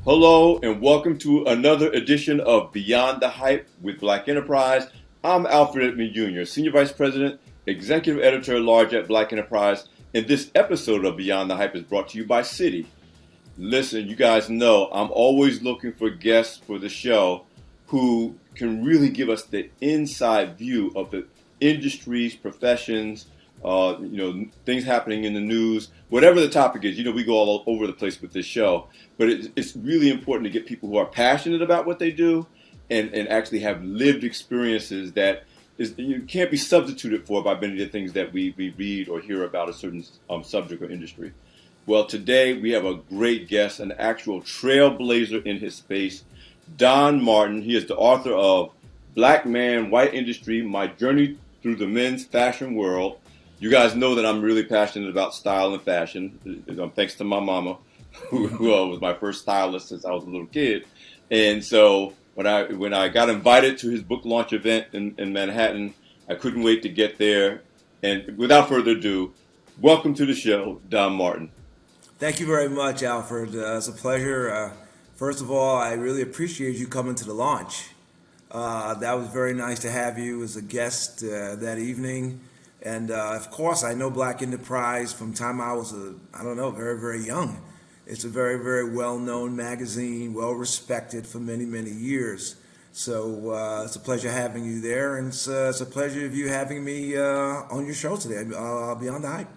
Hello and welcome to another edition of Beyond the Hype with Black Enterprise. I'm Alfred Edmond Jr., Senior Vice President, Executive Editor at Large at Black Enterprise, and this episode of Beyond the Hype is brought to you by Citi. Listen, you guys know I'm always looking for guests for the show who can really give us the inside view of the industries, professions, things happening in the news, whatever the topic is. We go all over the place with this show, but it's really important to get people who are passionate about what they do and actually have lived experiences that you can't be substituted for by many of the things that we read or hear about a certain subject or industry. Well, today we have a great guest, an actual trailblazer in his space, Don Martin. He is the author of Black Man, White Industry, My Journey Through the Men's Fashion World. You guys know that I'm really passionate about style and fashion, thanks to my mama, who was my first stylist since I was a little kid. And so when I got invited to his book launch event in Manhattan, I couldn't wait to get there. And without further ado, welcome to the show, Don Martin. Thank you very much, Alfred. It's a pleasure. First of all, I really appreciate you coming to the launch. That was very nice to have you as a guest that evening. And of course, I know Black Enterprise from time I was, very, very young. It's a very, very well-known magazine, well-respected for many, many years. So it's a pleasure having you there, and it's a pleasure of you having me on your show today, Beyond the Hype.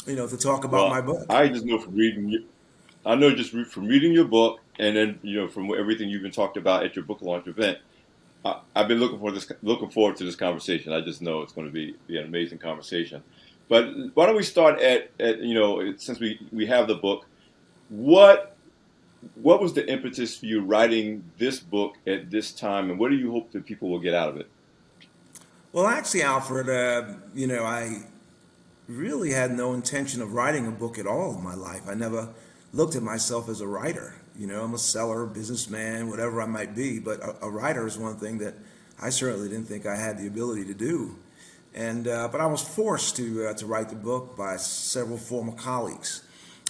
To talk about my book. I just know from reading from reading your book, and then from everything you've been talked about at your book launch event. I've been looking forward to this conversation. I just know it's going to be an amazing conversation. But why don't we start at since we have the book, what was the impetus for you writing this book at this time, and what do you hope that people will get out of it? Well, actually, Alfred, I really had no intention of writing a book at all in my life. I never looked at myself as a writer. I'm a seller, businessman, whatever I might be, but a writer is one thing that I certainly didn't think I had the ability to do. And but I was forced to write the book by several former colleagues,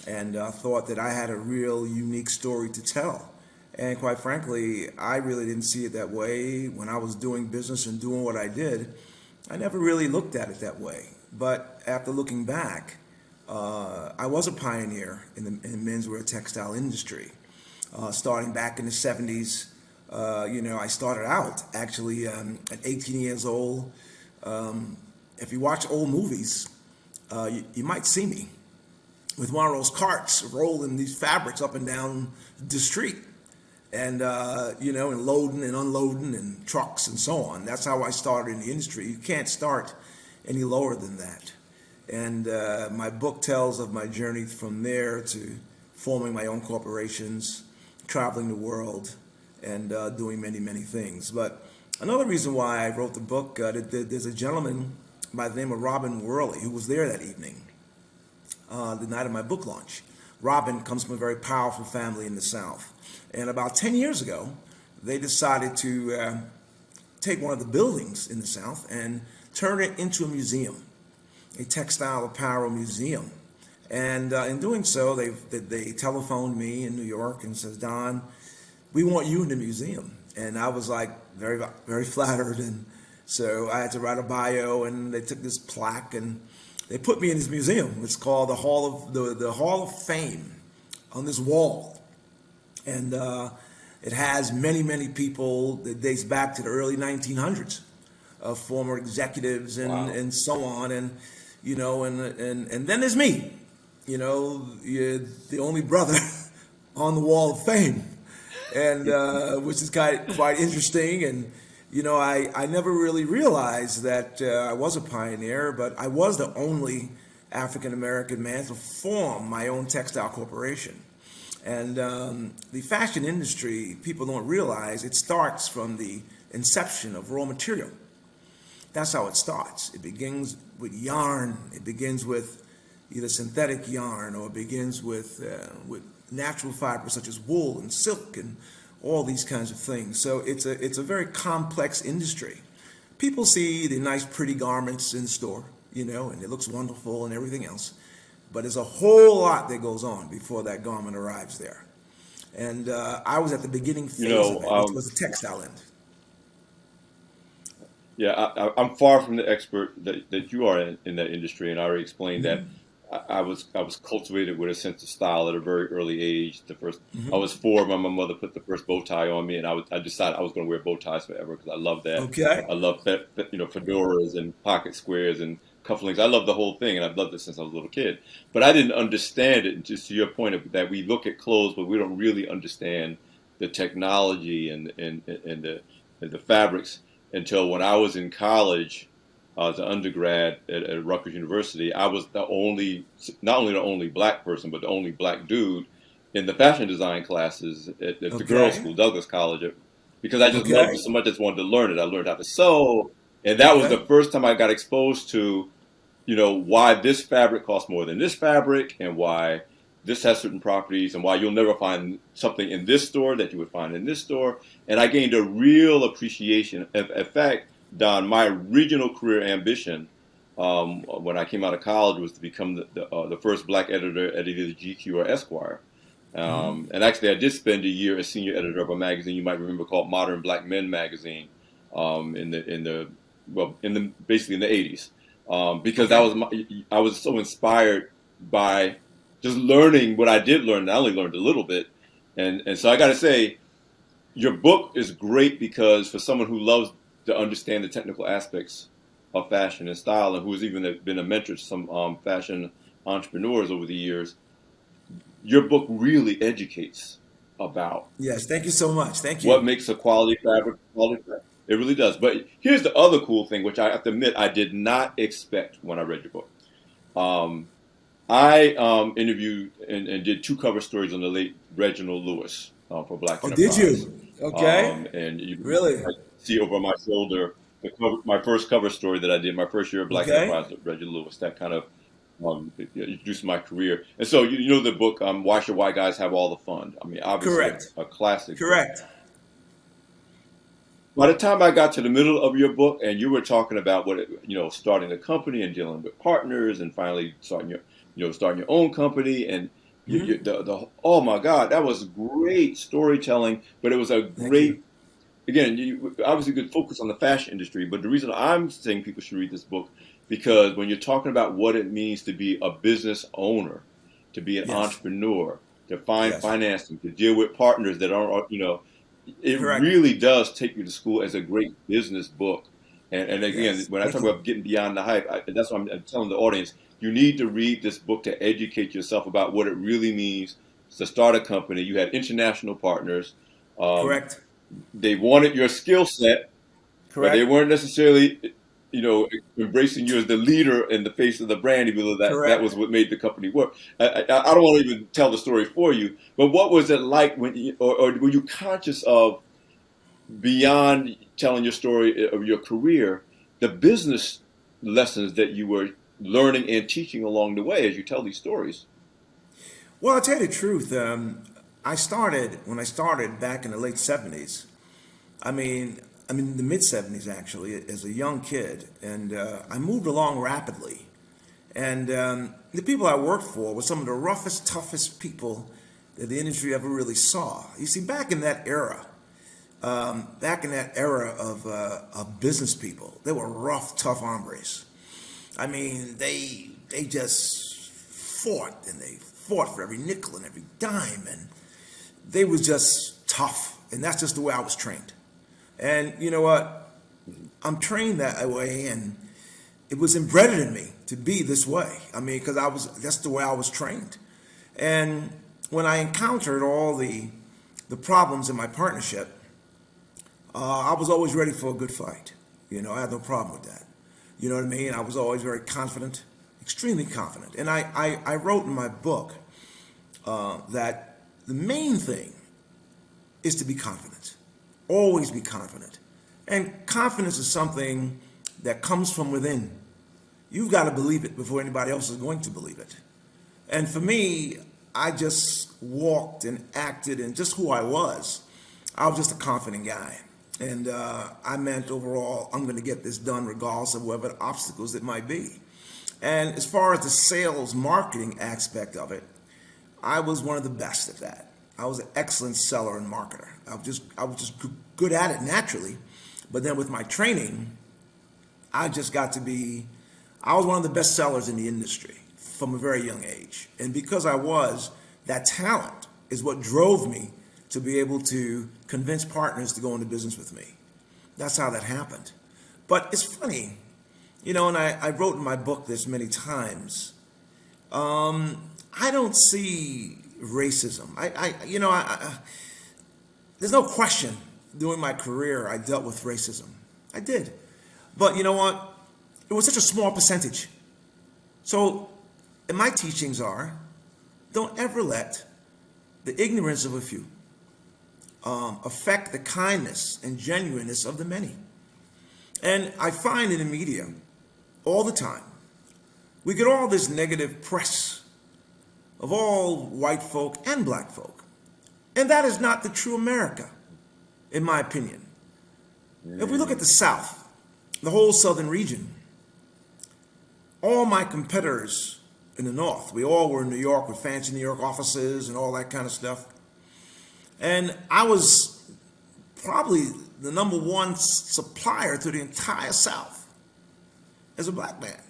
and thought that I had a real unique story to tell. And quite frankly, I really didn't see it that way when I was doing business and doing what I did. I never really looked at it that way. But after looking back, I was a pioneer in the menswear textile industry. Starting back in the 70s, I started out actually at 18 years old. If you watch old movies, you might see me with one of those carts rolling these fabrics up and down the street. And, and loading and unloading and trucks and so on. That's how I started in the industry. You can't start any lower than that. And my book tells of my journey from there to forming my own corporations, traveling the world, and doing many, many things. But another reason why I wrote the book, there's a gentleman by the name of Robin Worley who was there that evening, the night of my book launch. Robin comes from a very powerful family in the South. And about 10 years ago, they decided to take one of the buildings in the South and turn it into a museum, a textile apparel museum. And in doing so, they telephoned me in New York and says, Don, we want you in the museum. And I was like very, very flattered. And so I had to write a bio, and they took this plaque and they put me in this museum. It's called the Hall of Fame on this wall. And it has many, many people that dates back to the early 1900s. Former executives and, Wow. and so on, and and then there's me, you're the only brother on the Wall of Fame, and which is quite interesting. And I never really realized that I was a pioneer, but I was the only African American man to form my own textile corporation. And the fashion industry, people don't realize, it starts from the inception of raw material. That's how it starts. It begins with yarn. It begins with either synthetic yarn, or it begins with natural fibers such as wool and silk and all these kinds of things. So it's a very complex industry. People see the nice, pretty garments in the store, and it looks wonderful and everything else. But there's a whole lot that goes on before that garment arrives there. And I was at the beginning You phase of know, it, which was the textile end. yeah, I'm far from the expert that you are in that industry, and I already explained that I was cultivated with a sense of style at a very early age. I was 4 when my mother put the first bow tie on me, and I decided I was going to wear bow ties forever because I love that. Okay. I love fedoras and pocket squares and cufflinks. I love the whole thing, and I've loved it since I was a little kid. But I didn't understand it. Just to your point that we look at clothes, but we don't really understand the technology and the fabrics until when I was in college as an undergrad at Rutgers University. I was not only the only black person, but the only black dude in the fashion design classes at the girls' Okay. school, Douglas College, because I just loved it Okay. so much. I just wanted to learn it. I learned how to sew, and that was Okay. the first time I got exposed to, why this fabric costs more than this fabric, and why this has certain properties, and why you'll never find something in this store that you would find in this store. And I gained a real appreciation. In fact, Don, my original career ambition when I came out of college was to become the first black editor at either GQ or Esquire. And actually, I did spend a year as senior editor of a magazine you might remember called Modern Black Men magazine basically in the 80s, because Okay. I was so inspired by just learning what I did learn. I only learned a little bit, and so I got to say, your book is great because for someone who loves to understand the technical aspects of fashion and style, and who has even been a mentor to some fashion entrepreneurs over the years, your book really educates about Yes. Thank you so much. Thank what you. makes a quality fabric quality fabric. It really does. But here's the other cool thing, which I have to admit I did not expect when I read your book. Um, I interviewed and did 2 cover stories on the late Reginald Lewis for Black Oh, did Enterprise. you? Okay. And you Really? might see over my shoulder my first cover story that I did my first year of Black Okay. Enterprise with Reginald Lewis. That kind of introduced my career. And so you know the book, Why Should White Guys Have All the Fun? I mean, obviously Correct. a classic book. Correct. By the time I got to the middle of your book, and you were talking about starting a company and dealing with partners, and finally starting your own company, and oh my God, that was great storytelling. But it was a Thank you. great, again, you obviously could focus on the fashion industry. But the reason I'm saying people should read this book, because when you're talking about what it means to be a business owner, to be an Yes. entrepreneur, to find Yes. financing, to deal with partners that aren't, it Correct. really does take you to school as a great business book. And again, Yes. when I Thank talk you. about getting beyond the hype, that's what I'm telling the audience. You need to read this book to educate yourself about what it really means to start a company. You had international partners. Um, Correct. they wanted your skill set, but they Correct. weren't necessarily, embracing you as the leader and the face of the brand, even though that was Correct. what made the company work. I don't want to even tell the story for you, but what was it like or were you conscious of, beyond telling your story of your career, the business lessons that you were learning and teaching along the way as you tell these stories? Well, I'll tell you the truth. When I started back in the late '70s. I mean the mid '70s actually, as a young kid, and I moved along rapidly. And the people I worked for were some of the roughest, toughest people that the industry ever really saw. You see, back in that era of business people, they were rough, tough hombres. I mean, they just fought, and they fought for every nickel and every dime, and they was just tough, and that's just the way I was trained. And you know what? I'm trained that way, and it was embedded in me to be this way. I mean, because that's the way I was trained. And when I encountered all the problems in my partnership, I was always ready for a good fight. I had no problem with that. You know what I mean? I was always very confident, extremely confident. And I wrote in my book that the main thing is to be confident. Always be confident. And confidence is something that comes from within. You've got to believe it before anybody else is going to believe it. And for me, I just walked and acted and just who I was. I was just a confident guy. And I meant overall, I'm going to get this done regardless of whatever obstacles it might be. And as far as the sales marketing aspect of it, I was one of the best at that. I was an excellent seller and marketer. I was just good at it naturally. But then with my training, I just got to be, I was one of the best sellers in the industry from a very young age. And because I was, that talent is what drove me to be able to convince partners to go into business with me. That's how that happened. But it's funny, you know, and I wrote in my book this many times. I don't see racism. There's no question during my career I dealt with racism. I did. But you know what? It was such a small percentage. So, and my teachings are, don't ever let the ignorance of a few affect the kindness and genuineness of the many. And I find in the media all the time, we get all this negative press of all white folk and black folk. And that is not the true America, in my opinion. If we look at the South, the whole southern region, all my competitors in the North, we all were in New York with fancy New York offices and all that kind of stuff. And I was probably the number one supplier to the entire South as a black man.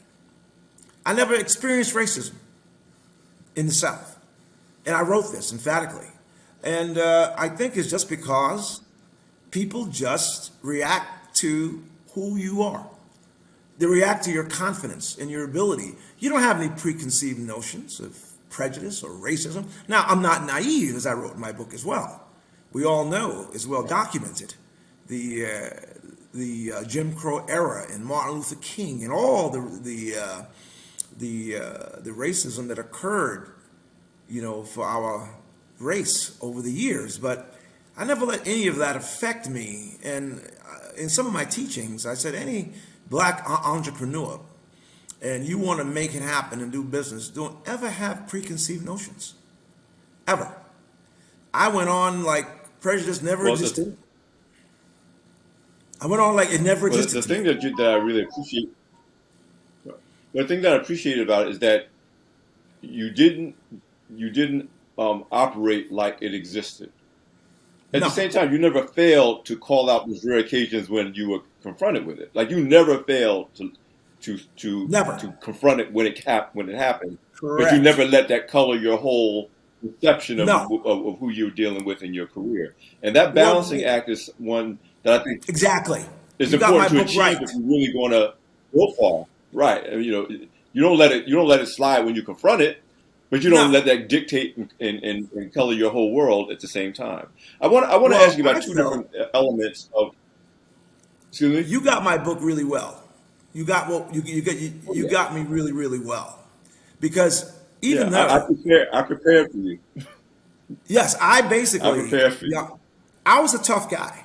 I never experienced racism in the South. And I wrote this emphatically. And I think it's just because people just react to who you are. They react to your confidence and your ability. You don't have any preconceived notions of prejudice or racism. Now, I'm not naive, as I wrote in my book as well. We all know, it's well documented, the Jim Crow era and Martin Luther King and all the racism that occurred, you know, for our race over the years. But I never let any of that affect me. And in some of my teachings, I said any black entrepreneur and you want to make it happen and do business, don't ever have preconceived notions. Ever. I went on like prejudice never existed. I went on like it never existed. The thing that I really appreciate, the thing that I appreciate about it is that you didn't operate like it existed. At the same time, you never failed to call out those rare occasions when you were confronted with it. Like you never failed to confront it when it happened. Correct. But you never let that color your whole perception of who you're dealing with in your career. And that balancing act is one that I think exactly is important to achieve if you're really going to go far. Right. You know, you don't let it slide when you confront it, but you don't let that dictate and color your whole world at the same time. I want to ask you about two different elements of. Excuse me. You got my book really well. You got you got me really, really well, because even though I prepared for you. Yes, I prepared for you. Yeah, I was a tough guy.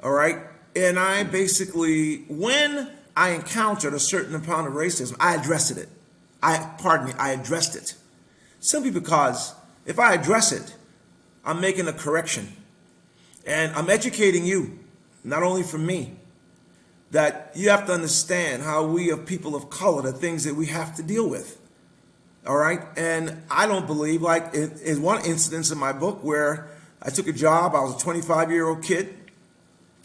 All right, and I basically, when I encountered a certain amount of racism, I addressed it. I addressed it. Simply because if I address it, I'm making a correction. And I'm educating you, not only from me, that you have to understand how we of people of color, the things that we have to deal with. All right? And I don't believe, like in one instance in my book where I took a job, I was a 25-year-old kid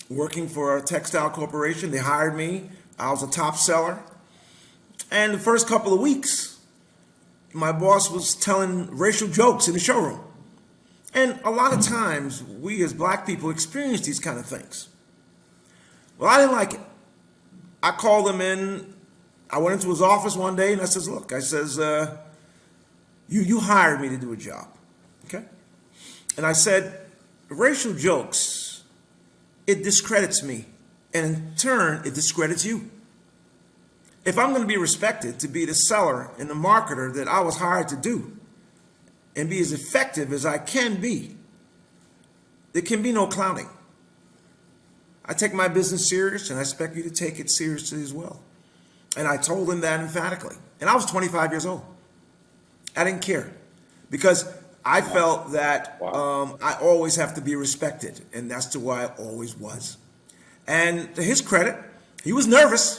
working for a textile corporation. They hired me. I was a top seller. And the first couple of weeks, my boss was telling racial jokes in the showroom. And a lot of times, we as black people experience these kind of things. Well, I didn't like it. I called him in. I went into his office one day and I says, look, you hired me to do a job, okay? And I said, racial jokes, it discredits me. And in turn, it discredits you. If I'm going to be respected to be the seller and the marketer that I was hired to do and be as effective as I can be, there can be no clowning. I take my business serious and I expect you to take it seriously as well. And I told him that emphatically. And I was 25 years old. I didn't care because I felt that I always have to be respected, and that's the way I always was. And to his credit, he was nervous.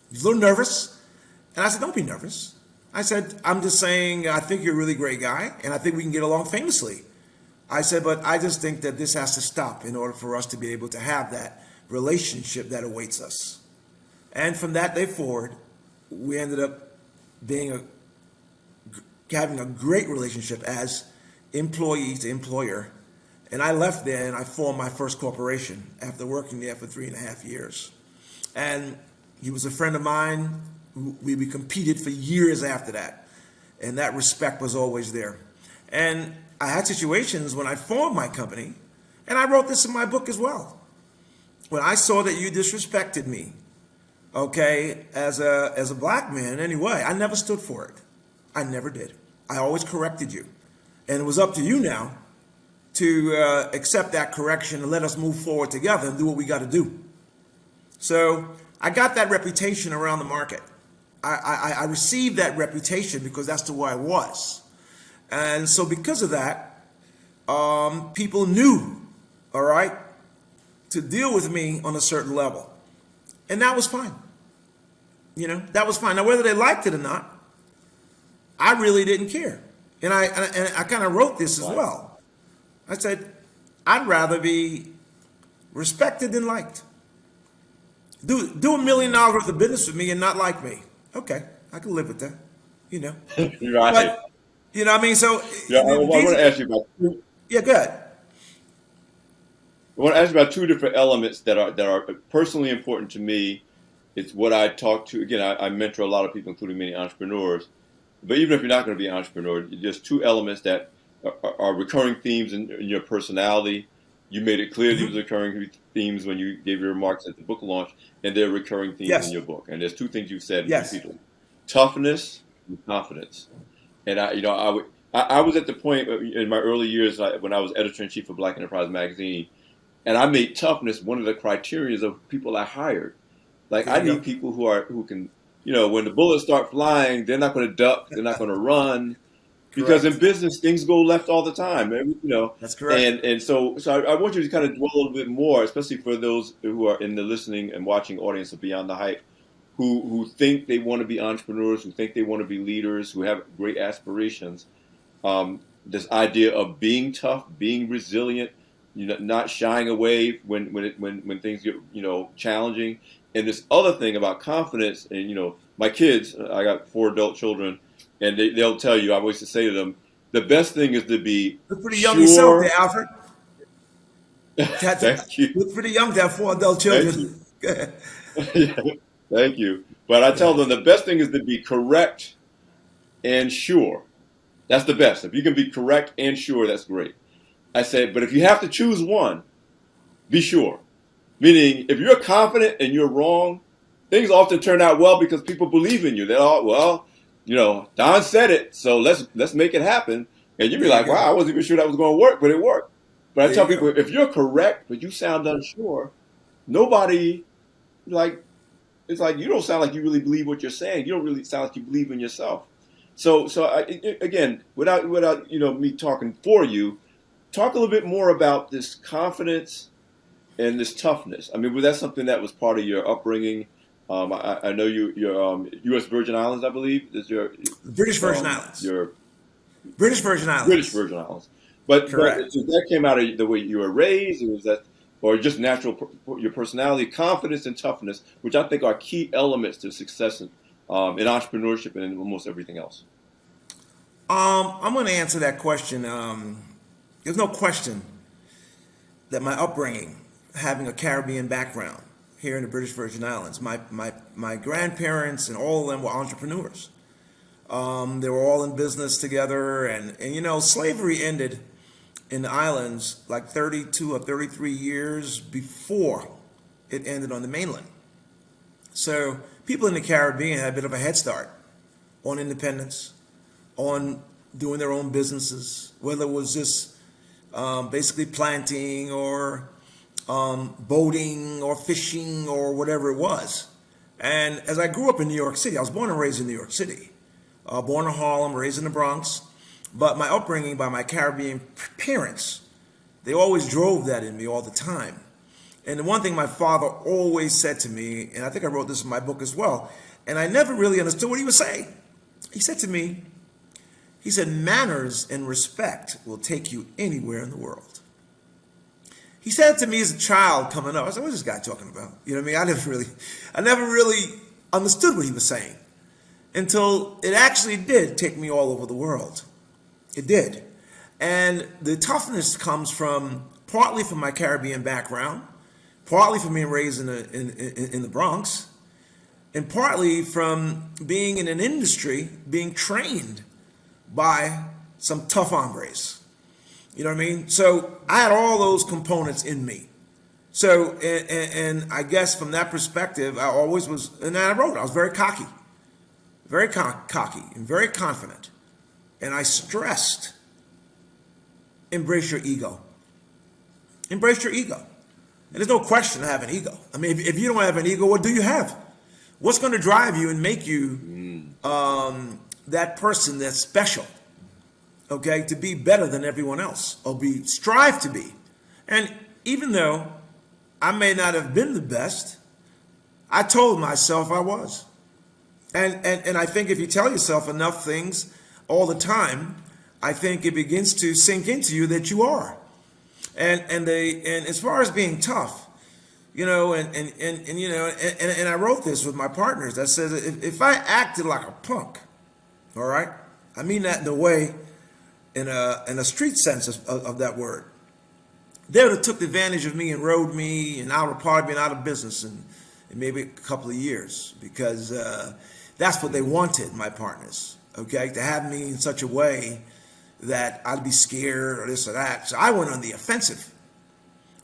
He was a little nervous. And I said, don't be nervous. I said, I'm just saying, I think you're a really great guy, and I think we can get along famously. I said, but I just think that this has to stop in order for us to be able to have that relationship that awaits us. And from that day forward, we ended up being having a great relationship as employee to employer. And I left there and I formed my first corporation after working there for 3.5 years. And he was a friend of mine. We competed for years after that. And that respect was always there. And I had situations when I formed my company, and I wrote this in my book as well. When I saw that you disrespected me, okay, as a black man anyway, I never stood for it. I never did. I always corrected you. And it was up to you now to accept that correction and let us move forward together and do what we got to do. So I got that reputation around the market. I received that reputation because that's the way I was. And so because of that, people knew, all right, to deal with me on a certain level. And that was fine. You know, that was fine. Now, whether they liked it or not, I really didn't care. And I kind of wrote this as well. I said, I'd rather be respected than liked. Do $1 million worth of business with me and not like me. Okay, I can live with that, you know. Right. But, you know what I mean? So, yeah, I want to ask you about two. Yeah, go ahead. I want to ask you about two different elements that are personally important to me. It's what I talk to. Again, I mentor a lot of people, including many entrepreneurs. But even if you're not going to be an entrepreneur, there's two elements that are recurring themes in your personality. You made it clear these are recurring themes when you gave your remarks at the book launch, and they're recurring themes in your book. And there's two things you've said repeatedly: toughness and confidence. And I was at the point in my early years when I was editor-in-chief of Black Enterprise magazine, and I made toughness one of the criteria of people I hired. Like I need people who can, when the bullets start flying, they're not going to duck, they're not going to run. Because in business, things go left all the time. That's correct. And so I want you to kind of dwell a little bit more, especially for those who are in the listening and watching audience of Beyond the Hype, who think they want to be entrepreneurs, who think they want to be leaders, who have great aspirations. This idea of being tough, being resilient, not shying away when things get challenging, and this other thing about confidence. And my kids, I got 4 adult children. And they'll tell you, I always say to them, the best thing is to be Look pretty young yourself there, Alfred. Thank you. Look pretty young to have 4 adult children. Thank you. But I tell them the best thing is to be correct and sure. That's the best. If you can be correct and sure, that's great. I said, but if you have to choose one, be sure. Meaning, if you're confident and you're wrong, things often turn out well because people believe in you. They're all, well, Don said it, so let's make it happen. And you'd be like, wow, I wasn't even sure that was going to work, but it worked. But I tell people, if you're correct, but you sound unsure, nobody, it's like you don't sound like you really believe what you're saying. You don't really sound like you believe in yourself. So again, without me talking for you, talk a little bit more about this confidence and this toughness. I mean, was that something that was part of your upbringing? I know you're U.S. Virgin Islands, I believe. Is your British Virgin Islands. Your British Virgin Islands. British Virgin Islands. But that came out of the way you were raised, or was that, or just natural your personality, confidence, and toughness, which I think are key elements to success in entrepreneurship and in almost everything else. I'm going to answer that question. There's no question that my upbringing, having a Caribbean background here in the British Virgin Islands, my grandparents and all of them were entrepreneurs. They were all in business together, and slavery ended in the islands like 32 or 33 years before it ended on the mainland. So people in the Caribbean had a bit of a head start on independence, on doing their own businesses, whether it was just basically planting or boating or fishing or whatever it was. And as I grew up in New York City, I was born and raised in New York City, born in Harlem, raised in the Bronx. But my upbringing by my Caribbean parents, they always drove that in me all the time. And the one thing my father always said to me, and I think I wrote this in my book as well, and I never really understood what he was saying. He said to me, He said, manners and respect will take you anywhere in the world. He said it to me as a child coming up. I said, what's this guy talking about? You know what I mean? I never really understood what he was saying until it actually did take me all over the world. It did. And the toughness comes partly from my Caribbean background, partly from being raised in the Bronx, and partly from being in an industry, being trained by some tough hombres. You know what I mean? So I had all those components in me. So, and I guess from that perspective, I always was, and I wrote, I was very cocky and very confident. And I stressed, embrace your ego. Embrace your ego. And there's no question to have an ego. I mean, if you don't have an ego, what do you have? What's going to drive you and make you that person that's special? Okay, to be better than everyone else, or strive to be. And even though I may not have been the best, I told myself I was. And I think if you tell yourself enough things all the time, I think it begins to sink into you that you are. And as far as being tough, you know, and I wrote this with my partners. That says if I acted like a punk, all right, I mean that in a way, in a street sense of that word, they would have took advantage of me and rode me, and I would have probably been out of business in maybe a couple of years, because that's what they wanted, my partners, okay, to have me in such a way that I'd be scared or this or that. So I went on the offensive.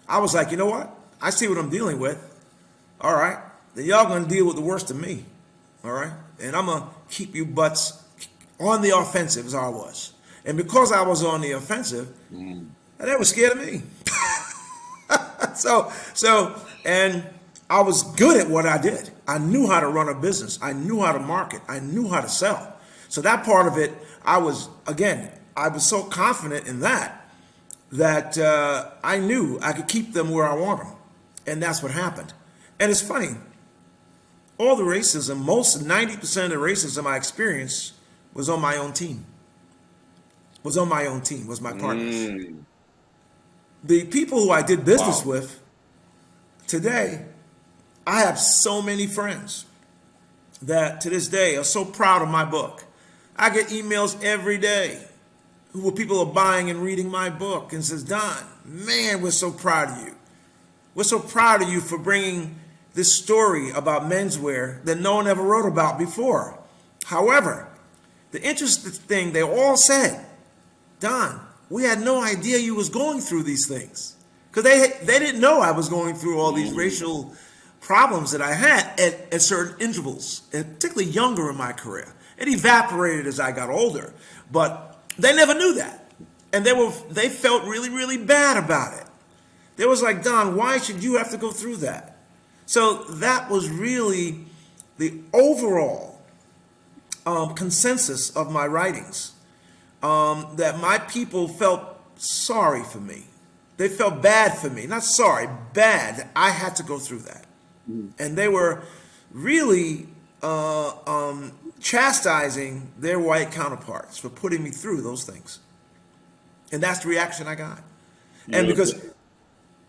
I was like, you know what? I see what I'm dealing with. All right. Then y'all going to deal with the worst of me. All right. And I'm going to keep you butts on the offensive as I was. And because I was on the offensive, they were scared of me. And I was good at what I did. I knew how to run a business. I knew how to market. I knew how to sell. So that part of it, I was so confident in that I knew I could keep them where I want them. And that's what happened. And it's funny, all the racism, 90% of the racism I experienced was on my own team. Was my partners. The people who I did business with today, I have so many friends that to this day are so proud of my book. I get emails every day where people are buying and reading my book and says, Don, man, we're so proud of you. We're so proud of you for bringing this story about menswear that no one ever wrote about before. However, the interesting thing, they all said, Don, we had no idea you was going through these things. Because they didn't know I was going through all these racial problems that I had at certain intervals, and particularly younger in my career. It evaporated as I got older, but they never knew that. And they felt really, really bad about it. They was like, Don, why should you have to go through that? So that was really the overall consensus of my writings, that my people felt sorry for me. They felt bad for me. Not sorry, bad. I had to go through that. And they were really chastising their white counterparts for putting me through those things. And that's the reaction I got. And because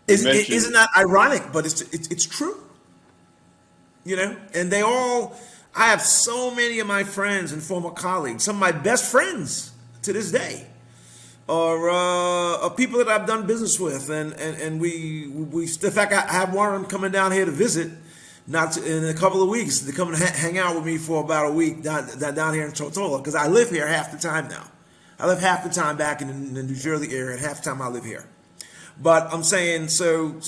isn't that ironic? But it's true. You know, and I have so many of my friends and former colleagues, some of my best friends to this day, are people that I've done business with, and we in fact, I have one of them coming down here to visit, in a couple of weeks, to come and hang out with me for about a week down here in Tortola, because I live here half the time now. I live half the time back in the New Jersey area, and half the time I live here. But I'm saying, so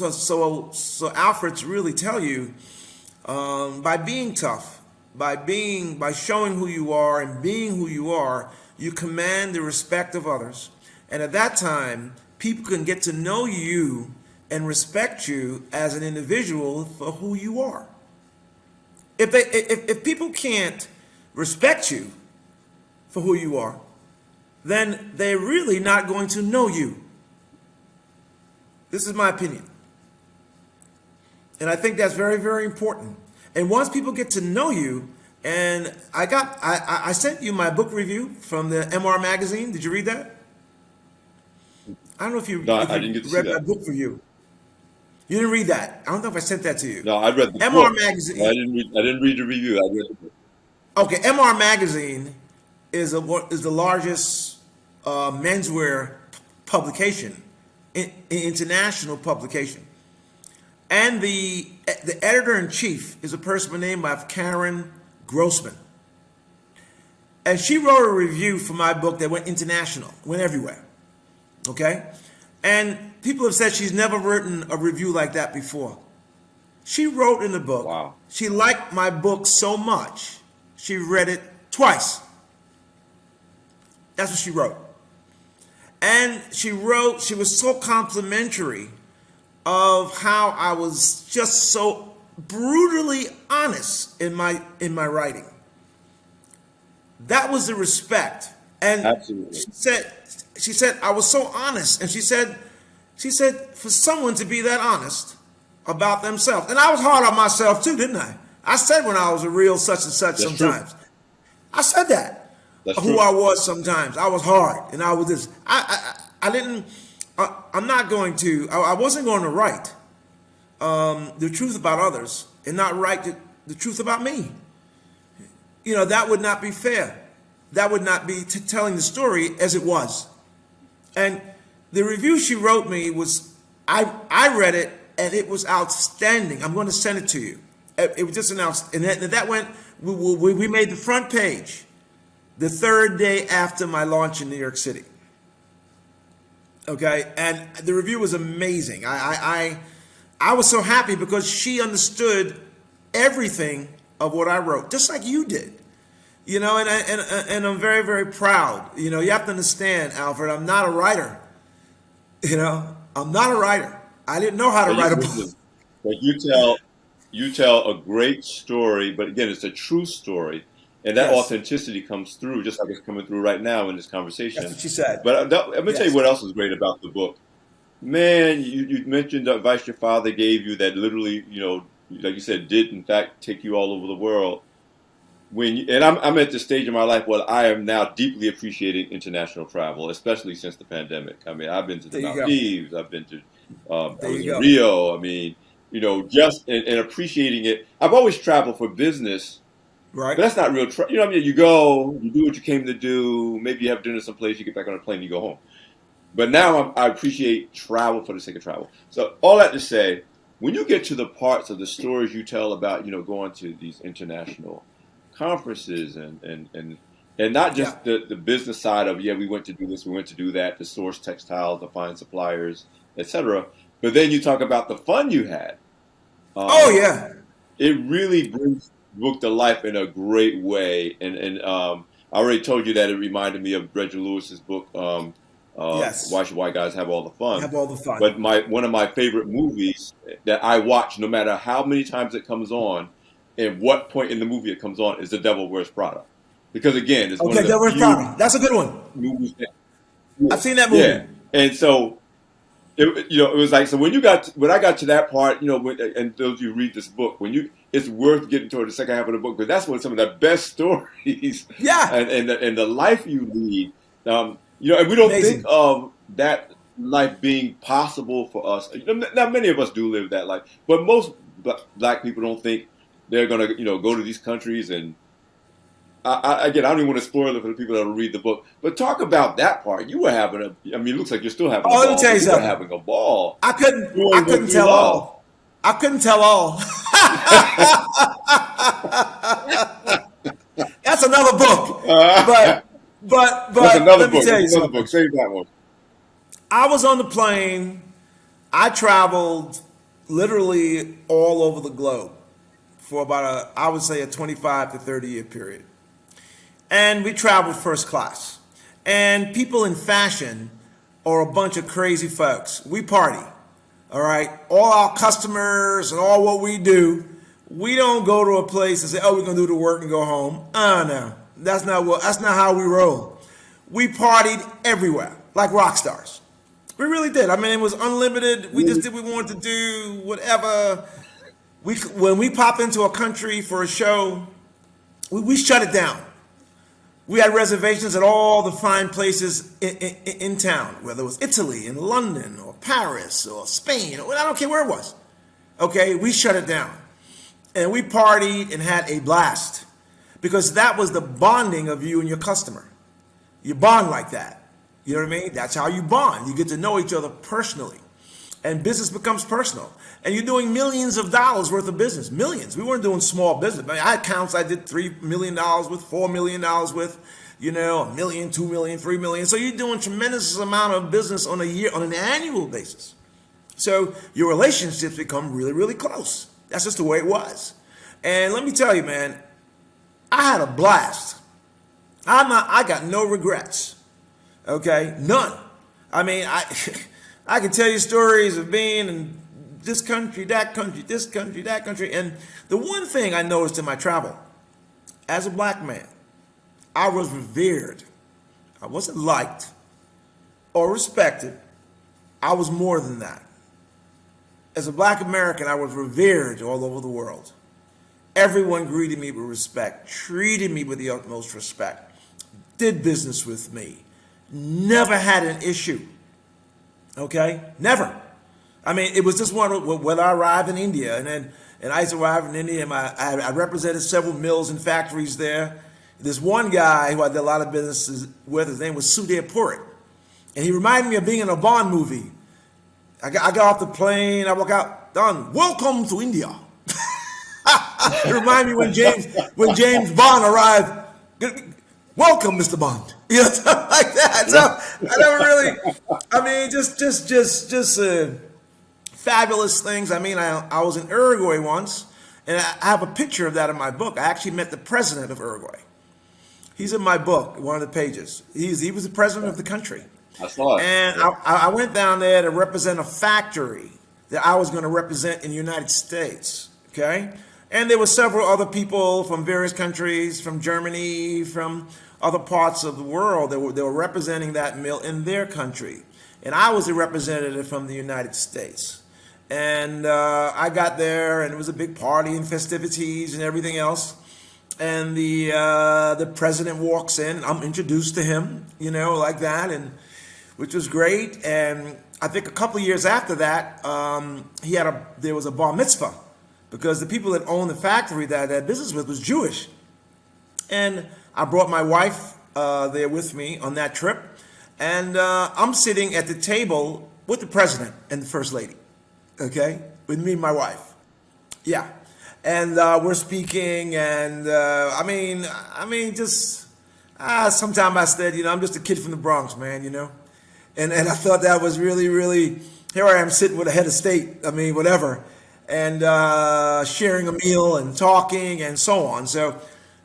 Alfred, to really tell you, by being tough, by showing who you are and being who you are, you command the respect of others. And at that time, people can get to know you and respect you as an individual for who you are. If people can't respect you for who you are, then they're really not going to know you. This is my opinion. And I think that's very, very important. And once people get to know you, And I sent you my book review from the MR magazine. Did you read that? I don't know No, if I you didn't get to see read my that. book review. You didn't read that. I don't know if I sent that to you. No, I read the MR book. I magazine. didn't read. I didn't read the review. I read the book. Okay, MR magazine is the largest menswear publication, international publication, and the editor in chief is a person by the name of Karen Grossman, and she wrote a review for my book that went international, went everywhere. Okay, and people have said she's never written a review like that before. She wrote in the book, Wow. she liked my book so much, she read it twice. That's what she wrote. And she was so complimentary of how I was just so brutally honest in my writing. That was the respect. And Absolutely. she said I was so honest. And she said for someone to be that honest about themselves. And I was hard on myself too, didn't I? I said when I was a real such and such That's sometimes. true. I said that. That's Who true. I was sometimes. I was hard and I was this. I didn't, I'm not going to, I wasn't going to write the truth about others and not write the truth about me. You know, that would not be fair. That would not be telling the story as it was. And the review she wrote me was, I read it and it was outstanding. I'm going to send it to you. It was just announced, and that went, we made the front page the third day after my launch in New York City. Okay, and the review was amazing. I was so happy because she understood everything of what I wrote, just like you did. You know, and I'm very, very proud. You know, you have to understand, Alfred, I'm not a writer. You know, I'm not a writer. I didn't know how to write a book. But you tell a great story, but again, it's a true story, and that Yes, authenticity comes through, just like it's coming through right now in this conversation. that's what she said. But I'm gonna tell you Yes. what else is great about the book. Man, you mentioned the advice your father gave you that literally, like you said, did in fact take you all over the world. And I'm at the stage in my life where I am now deeply appreciating international travel, especially since the pandemic. I mean, I've been to the There you go. Maldives, I've been to, I There was you in go. Rio. I mean, just and appreciating it. I've always traveled for business, Right? but that's not real. What I mean? You go, you do what you came to do. Maybe you have dinner someplace, you get back on a plane, you go home. But now I appreciate travel for the sake of travel. So all that to say, when you get to the parts of the stories you tell about, going to these international conferences and not Yeah. just the business side of, yeah, we went to do this, we went to do that, to source textiles, to find suppliers, etc. But then you talk about the fun you had. Oh Um, yeah. it really brings the book to life in a great way. And I already told you that it reminded me of Reginald Lewis's book, Yes. Why Should White Guys Have All the Fun? Have all the fun. But one of my favorite movies that I watch, no matter how many times it comes on, and what point in the movie it comes on, is The Devil Wears Prada. Because again, it's one Okay, of the Devil Wears few Prada. That's a good one. movies that, I've seen that yeah. movie. And so it was like, so when I got to that part, and those of you who read this book, it's worth getting toward the second half of the book, because that's when some of the best stories Yeah. and the life you lead, and we don't think Amazing. of that life being possible for us. Now many of us do live that life, but most black people don't think they're gonna, go to these countries. And again, I don't even want to spoil it for the people that will read the book. But talk about that part. You were having I mean, it looks like you're still having a Oh, let me ball. tell But you you were something. having a ball I couldn't I doing what couldn't you tell love. all. I couldn't tell all. That's another book. But That's another let me book. tell That's you another book. something. Save that one. I was on the plane. I traveled literally all over the globe for about I would say a 25 to 30 year period. And we traveled first class. And people in fashion are a bunch of crazy folks. We party. All right. All our customers and all what we do, we don't go to a place and say, oh, we're gonna do the work and go home. No. That's not how we roll. We partied everywhere, like rock stars. We really did. I mean, it was unlimited. We just did what we wanted to do, whatever. When we pop into a country for a show, we shut it down. We had reservations at all the fine places in town, whether it was Italy and London or Paris or Spain, or I don't care where it was. Okay, we shut it down. And we partied and had a blast because that was the bonding of you and your customer. You bond like that. You know what I mean? That's how you bond. You get to know each other personally. And business becomes personal. And you're doing millions of dollars worth of business. Millions. We weren't doing small business. I mean, I had accounts I did $3 million with, $4 million with, $1 million, $2 million, $3 million. So you're doing tremendous amount of business on an annual basis. So your relationships become really, really close. That's just the way it was. And let me tell you, man, I had a blast. I got no regrets. Okay? None. I mean, I can tell you stories of being in this country, that country, this country, that country. And the one thing I noticed in my travel, as a black man, I was revered. I wasn't liked or respected. I was more than that. As a black American, I was revered all over the world. Everyone greeted me with respect, treated me with the utmost respect, did business with me, never had an issue. Okay? Never. I mean, it was just one when I arrived in India, and I used to arrive in India, and I represented several mills and factories there. This one guy who I did a lot of business with, his name was Sudhir Puri, and he reminded me of being in a Bond movie. I got off the plane, I walk out, done, welcome to India. It reminded me when James Bond arrived, welcome, Mr. Bond. You know, something like that. So I never really, I mean, just fabulous things. I mean, I was in Uruguay once, and I have a picture of that in my book. I actually met the president of Uruguay. He's in my book, one of the pages. He was the president of the country. I saw it. And I went down there to represent a factory that I was going to represent in the United States. Okay? And there were several other people from various countries, from Germany, from other parts of the world that were representing that mill in their country. And I was a representative from the United States. And I got there, and it was a big party and festivities and everything else. And the president walks in. I'm introduced to him, like that, and which was great. And I think a couple of years after that, there was a bar mitzvah, because the people that owned the factory that I had business with was Jewish. And I brought my wife there with me on that trip. And I'm sitting at the table with the president and the first lady, okay, with me and my wife. Yeah. And we're speaking, and sometimes I said, I'm just a kid from the Bronx, man, And I thought that was really, really, here I am sitting with a head of state, whatever, and sharing a meal and talking and so on. So,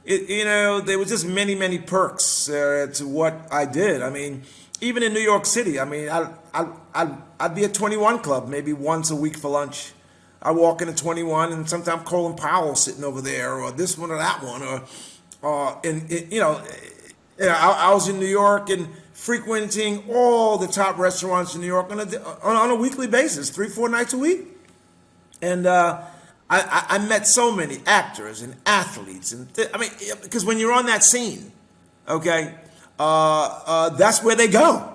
there was just many, many perks to what I did. Even in New York City, I'd be at 21 Club maybe once a week for lunch. I walk into 21, and sometimes Colin Powell sitting over there, or this one or that one, I was in New York and frequenting all the top restaurants in New York on a weekly basis, 3-4 nights a week. And I met so many actors and athletes, and because when you're on that scene, okay, that's where they go.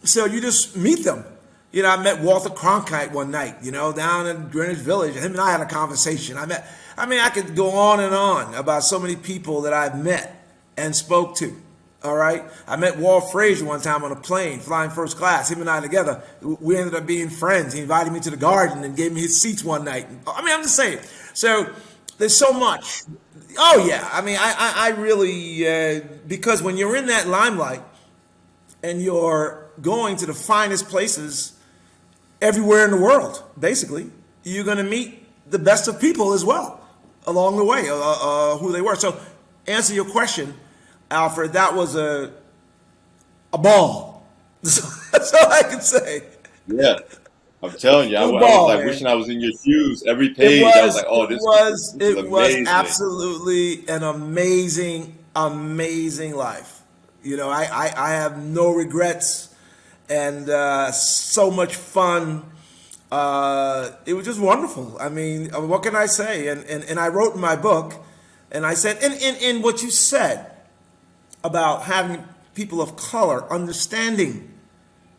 So you just meet them. I met Walter Cronkite one night, down in Greenwich Village. Him and I had a conversation. I could go on and on about so many people that I've met and spoke to. All right. I met Walt Frazier one time on a plane, flying first class. Him and I together, we ended up being friends. He invited me to the garden and gave me his seats one night. I'm just saying. So there's so much. Oh yeah. I really, because when you're in that limelight and you're going to the finest places everywhere in the world, basically, you're going to meet the best of people as well along the way, who they were. So, answer your question, Alfred, that was a ball. That's all I can say. Yeah, I'm telling you, I was like wishing I was in your shoes. Every page, I was like, oh, this is amazing. Absolutely an amazing, amazing life. I have no regrets. And so much fun. It was just wonderful. What can I say? And I wrote in my book And I said, and what you said about having people of color understanding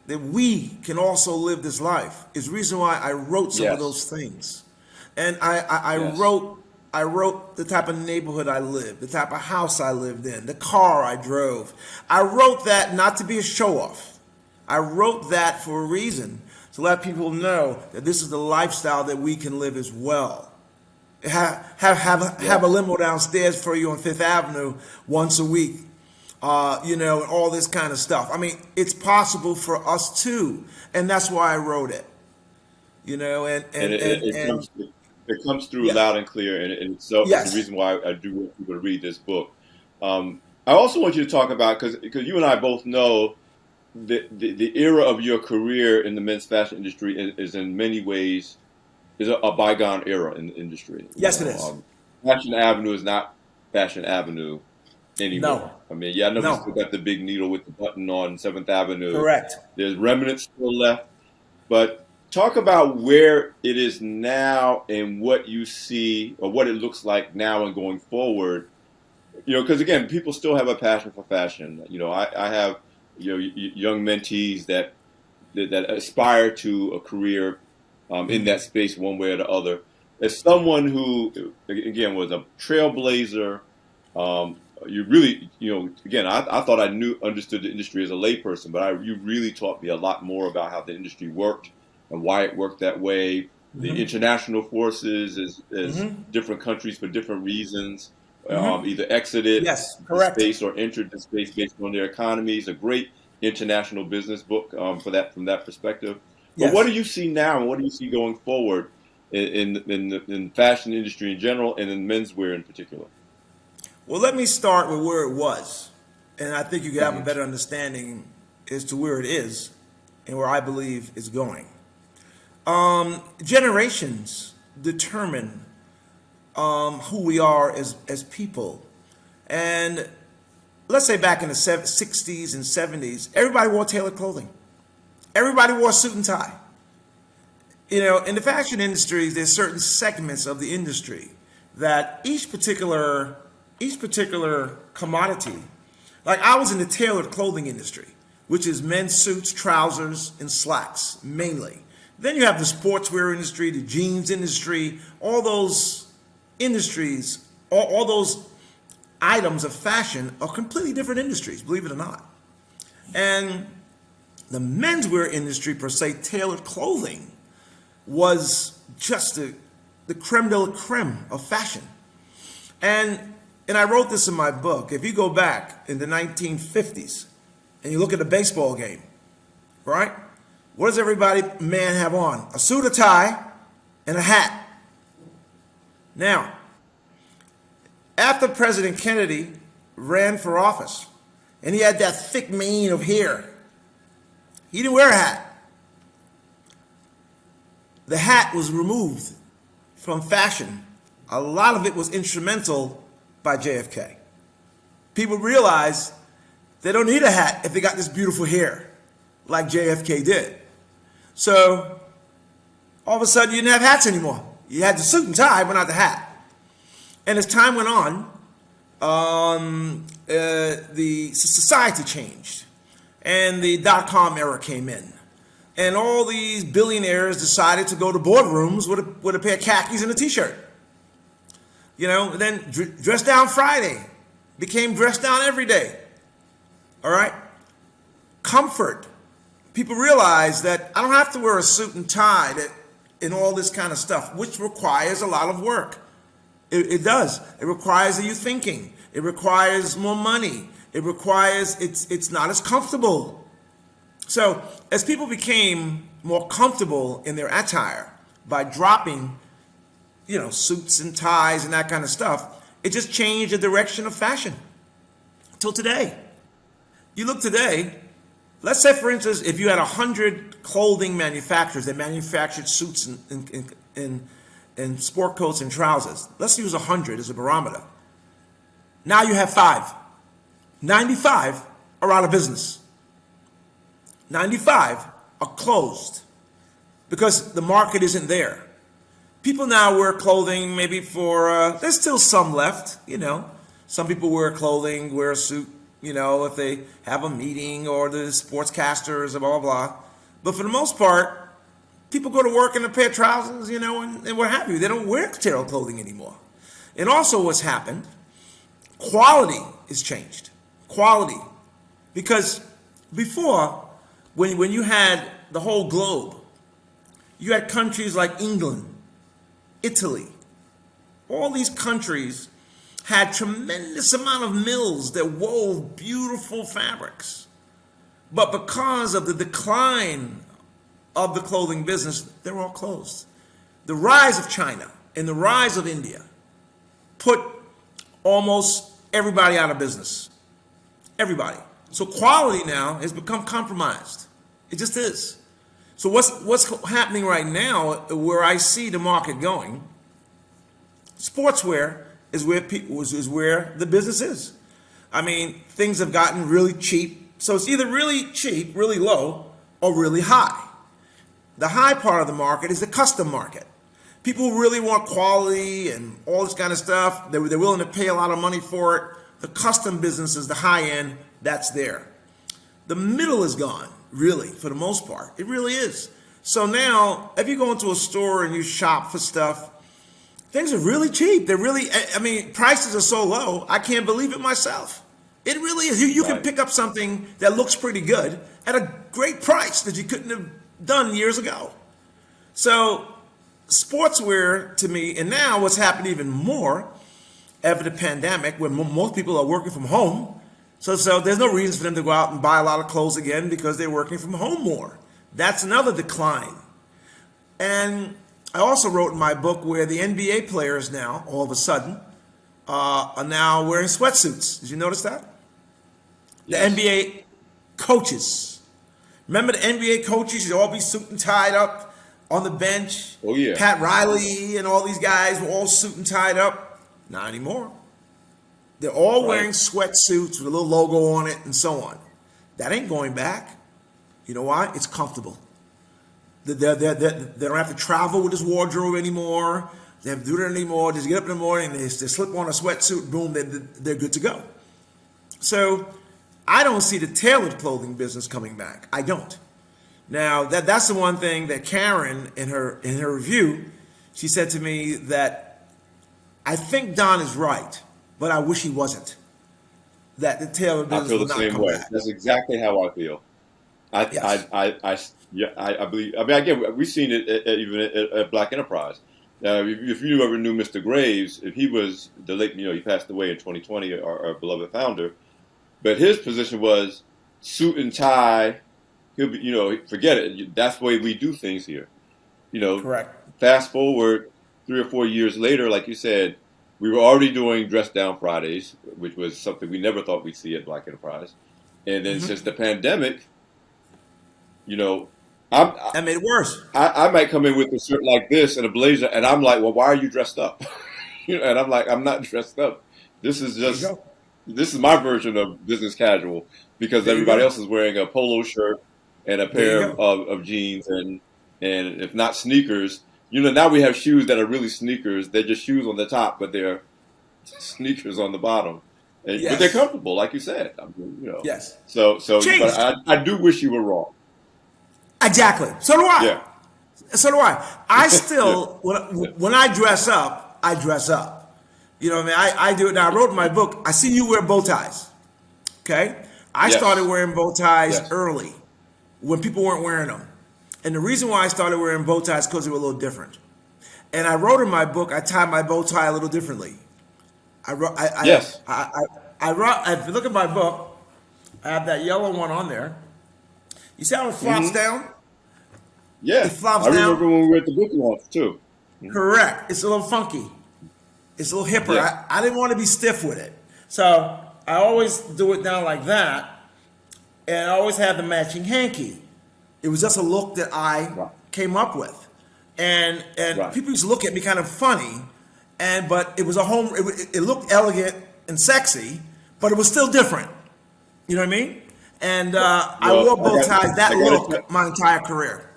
that we can also live this life is the reason why I wrote some of Yes. those things. And I Yes. wrote the type of neighborhood I lived, the type of house I lived in, the car I drove. I wrote that not to be a show off. I wrote that for a reason, to let people know that this is the lifestyle that we can live as well. Have a limo downstairs for you on Fifth Avenue once a week, and all this kind of stuff. I mean, it's possible for us too, and that's why I wrote it. And it comes through Yeah. loud and clear, and so it's the Yes. reason why I do want people to read this book. I also want you to talk about, because you and I both know the era of your career in the men's fashion industry is in many ways is a bygone era in the industry. Yes, it is. Fashion Avenue is not Fashion Avenue anymore. No. I mean, yeah, I know we No. still got the big needle with the button on 7th Avenue. Correct. There's remnants still left, but talk about where it is now and what you see or what it looks like now and going forward. Because again, people still have a passion for fashion. I have young mentees that aspire to a career in that space one way or the other. As someone who, again, was a trailblazer, you really, again, I thought I understood the industry as a layperson, but you really taught me a lot more about how the industry worked and why it worked that way. The international forces as different countries for different reasons either exited Yes, the correct. space or entered the space based on their economies. A great international business book from that perspective. But Yes. what do you see now, and what do you see going forward in the fashion industry in general, and in menswear in particular? Well, let me start with where it was, and I think you can have a better understanding as to where it is and where I believe it's going. Generations determine who we are as people. And let's say back in the 60s and 70s, everybody wore tailored clothing. Everybody wore a suit and tie. In the fashion industry, there's certain segments of the industry that each particular commodity, like I was in the tailored clothing industry, which is men's suits, trousers, and slacks mainly. Then you have the sportswear industry, the jeans industry, all those industries, all those items of fashion are completely different industries, believe it or not. And the menswear industry, per se, tailored clothing, was just the creme de la creme of fashion. And I wrote this in my book. If you go back in the 1950s and you look at a baseball game, right? What does man have on? A suit, a tie, and a hat. Now, after President Kennedy ran for office, and he had that thick mane of hair, he didn't wear a hat. The hat was removed from fashion. A lot of it was instrumental by JFK. People realize they don't need a hat if they got this beautiful hair, like JFK did. So all of a sudden, you didn't have hats anymore. You had the suit and tie, but not the hat. And as time went on, the society changed, and the dot-com era came in. And all these billionaires decided to go to boardrooms with a pair of khakis and a t-shirt. Then dress down Friday became dress down every day. All right? Comfort. People realize that I don't have to wear a suit and tie and all this kind of stuff, which requires a lot of work. It does. It requires you thinking. It requires more money. It's not as comfortable. So as people became more comfortable in their attire by dropping, suits and ties and that kind of stuff, it just changed the direction of fashion till today. You look today, let's say, for instance, if you had 100 clothing manufacturers that manufactured suits and sport coats and trousers. Let's use 100 as a barometer. Now you have 5. 95 are out of business. 95 are closed because the market isn't there. People now wear clothing maybe for, there's still some left, Some people wear clothing, wear a suit, if they have a meeting or the sportscasters and blah, blah, blah. But for the most part, people go to work in a pair of trousers, and what have you. They don't wear tailored clothing anymore. And also what's happened, quality is changed. Quality. Because before, when you had the whole globe, you had countries like England, Italy. All these countries had tremendous amount of mills that wove beautiful fabrics. But because of the decline of the clothing business, they're all closed. The rise of China and the rise of India put almost everybody out of business. Everybody. So quality now has become compromised. It just is. So what's happening right now, where I see the market going, sportswear is where the business is. I mean, things have gotten really cheap. So it's either really cheap, really low, or really high. The high part of the market is the custom market. People who really want quality and all this kind of stuff, they're willing to pay a lot of money for it. The custom business is the high end, that's there. The middle is gone, really, for the most part. It really is. So now, if you go into a store and you shop for stuff, things are really cheap. They're really, prices are so low, I can't believe it myself. It really is. You can pick up something that looks pretty good at a great price that you couldn't have done years ago. So sportswear to me, and now what's happened even more after the pandemic, when most people are working from home, so there's no reason for them to go out and buy a lot of clothes again because they're working from home more. That's another decline. And I also wrote in my book where the NBA players now, all of a sudden, are now wearing sweatsuits. Did you notice that? Yes. The NBA coaches. Remember the NBA coaches? You'd all be suit and tied up on the bench. Oh, yeah. Pat Riley and all these guys were all suit and tied up. Not anymore. They're all wearing sweatsuits with a little logo on it and so on. That ain't going back. You know why? It's comfortable. They don't have to travel with this wardrobe anymore. They have to do that anymore. Just get up in the morning, they slip on a sweatsuit, boom, they're good to go. So I don't see the tailored clothing business coming back. I don't. Now, that's the one thing that Karen, in her review, she said to me that I think Don is right, but I wish he wasn't. That the tailored business I feel the same way. Back. That's exactly how I feel. I believe. Again, we've seen it even at Black Enterprise. If you ever knew Mr. Graves, if he was the late, he passed away in 2020, our beloved founder, but his position was suit and tie. He'll be, forget it. That's the way we do things here. Correct. Fast forward 3 or 4 years later, like you said, we were already doing Dress Down Fridays, which was something we never thought we'd see at Black Enterprise. And then since the pandemic, that made it worse. I might come in with a shirt like this and a blazer, and I'm like, well, why are you dressed up? And I'm like, I'm not dressed up. This is my version of business casual because everybody else is wearing a polo shirt and a pair of jeans and if not sneakers. Now we have shoes that are really sneakers. They're just shoes on the top, but they're sneakers on the bottom. But they're comfortable, like you said. Yes. So but I do wish you were wrong. Exactly. So do I. Yeah. So do I. I still, when I dress up, I dress up. I do it. Now, I wrote in my book, I see you wear bow ties. Okay? I started wearing bow ties early when people weren't wearing them. And the reason why I started wearing bow ties is because they were a little different. And I wrote in my book, I tie my bow tie a little differently. If you look at my book, I have that yellow one on there. You see how it flops down? Yeah. It flops down. I remember when we were at the book launch, too. Correct. It's a little funky. It's a little hipper. Yeah. I didn't want to be stiff with it. So I always do it down like that. And I always have the matching hanky. It was just a look that I came up with. And people used to look at me kind of funny. But it was it looked elegant and sexy, but it was still different. You know what I mean? And I wore bow ties, that look, my entire career.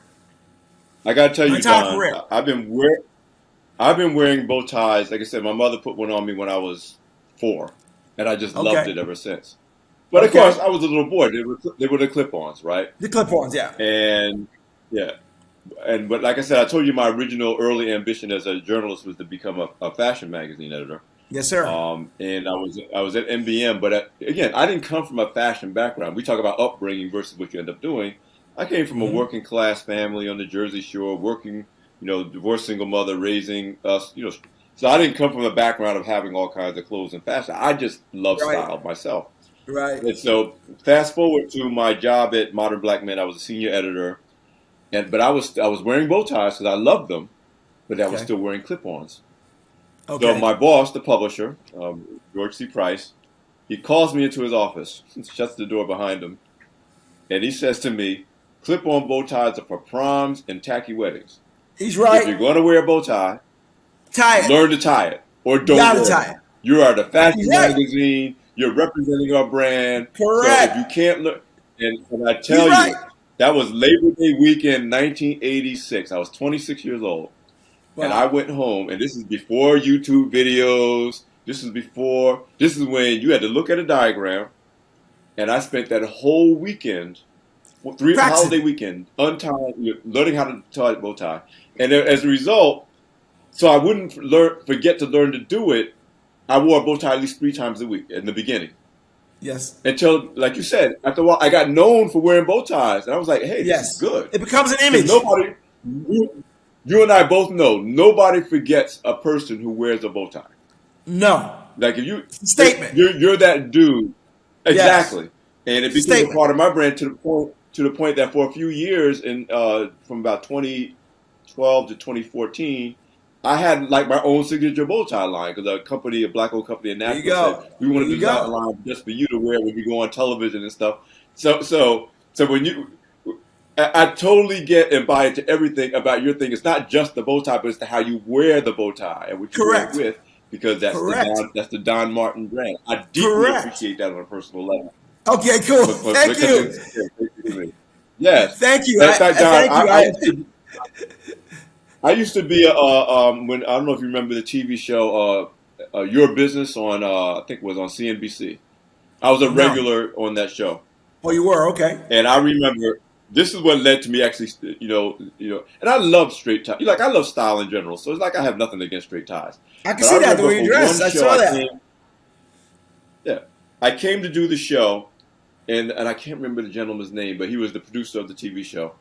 I got to tell you, Don, I've been I've been wearing bow ties. Like I said, my mother put one on me when I was 4, and I just loved Okay. it ever since. But of course, Okay. I was a little boy. They were the clip-ons, right? The clip-ons, yeah. And yeah, but like I said, I told you my original early ambition as a journalist was to become a fashion magazine editor. Yes, sir. And I was at NBM, but again, I didn't come from a fashion background. We talk about upbringing versus what you end up doing. I came from a Hmm. working class family on the Jersey Shore, working, divorced single mother raising us. So I didn't come from a background of having all kinds of clothes and fashion. I just love Right. style myself. Right. And so fast forward to my job at Modern Black Men, I was a senior editor, but I was wearing bow ties because I loved them, but I was Okay. still wearing clip-ons. So Okay. my boss, the publisher, George C. Price, he calls me into his office, shuts the door behind him, and he says to me, "Clip-on bow ties are for proms and tacky weddings. He's If right. you're going to wear a bow tie, Tie it. learn to tie it or You don't gotta wear tie one. it. You are the He's fashion right. magazine. You're representing our brand. So if you Correct. can't learn, and I He's tell right. you, that was Labor Day weekend, 1986. I was 26 years old, and I Wow. went home. And this is before YouTube videos. This is when you had to look at a diagram. And I spent that whole weekend, holiday Practicing. weekend, untying, learning how to tie a bow tie. And as a result, so I wouldn't forget to learn to do it. I wore a bow tie at least 3 times a week in the beginning. Yes. Until, like you said, after a while, I got known for wearing bow ties. And I was like, hey, this is Yes. good. It becomes an Because image. you and I both know, nobody forgets a person who wears a bow tie. No. Like It's a statement. you're that dude. Yes. Exactly. And it It's a became a statement. part of my brand to the point that for a few years, from about 2012 to 2014, I had like my own signature bow tie line because a black-owned company in There you Nashville said go. we There want to you design a go. line just for you to wear when you go on television and stuff. So when I totally get and buy into everything about your thing. It's not just the bow tie, but it's how you wear the bow tie and what you wear it Correct. with, because Correct. That's the Don Martin brand. I deeply Correct. appreciate that on a personal level. Okay, cool. Thank Because you. yes. Thank you. In fact, Don, Thank you. I used to be when I don't know if you remember the TV show Your Business on I think it was on CNBC. I was a No. regular on that show. Oh, you were? Okay. And I remember this is what led to me actually, and I love straight ties. Like I love style in general, so it's like I have nothing against straight ties. I can But I see that the remember way you for one dress. I show saw that. yeah, I came to do the show, and I can't remember the gentleman's name, but he was the producer of the TV show.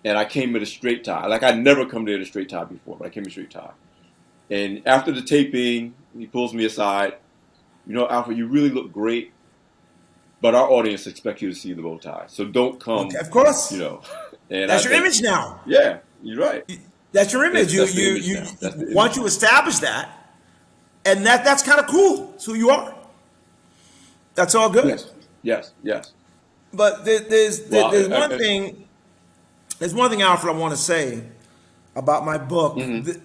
And I came with a straight tie. Like I'd never come there in a straight tie before, but I came in a straight tie. And after the taping, he pulls me aside. Alfred, you really look great, but our audience expects you to see the bow tie, so don't Okay, come. of course. You know, and That's your image now. yeah, you're right. That's your image. You That's the you image you, now. That's the image once you now. establish that, and that's kind of cool. It's who you are. That's all good. Yes, yes, yes. But Well, there's one thing. There's one thing, Alfred, I want to say about my book. mhm.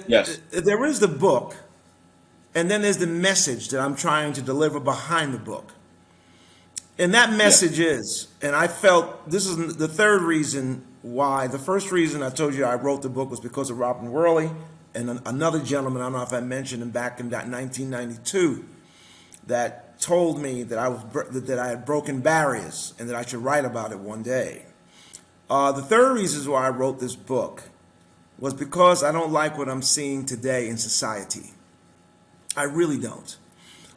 Yes, There is the book, and then there's the message that I'm trying to deliver behind the book. And that yes, message is, and I felt this is the third reason why. The first reason I told you I wrote the book was because of Robin Worley and another gentleman, I don't know if I mentioned him, back in that 1992, that told me that that I had broken barriers and that I should write about it one day. The third reason why I wrote this book was because I don't like what I'm seeing today in society. I really don't.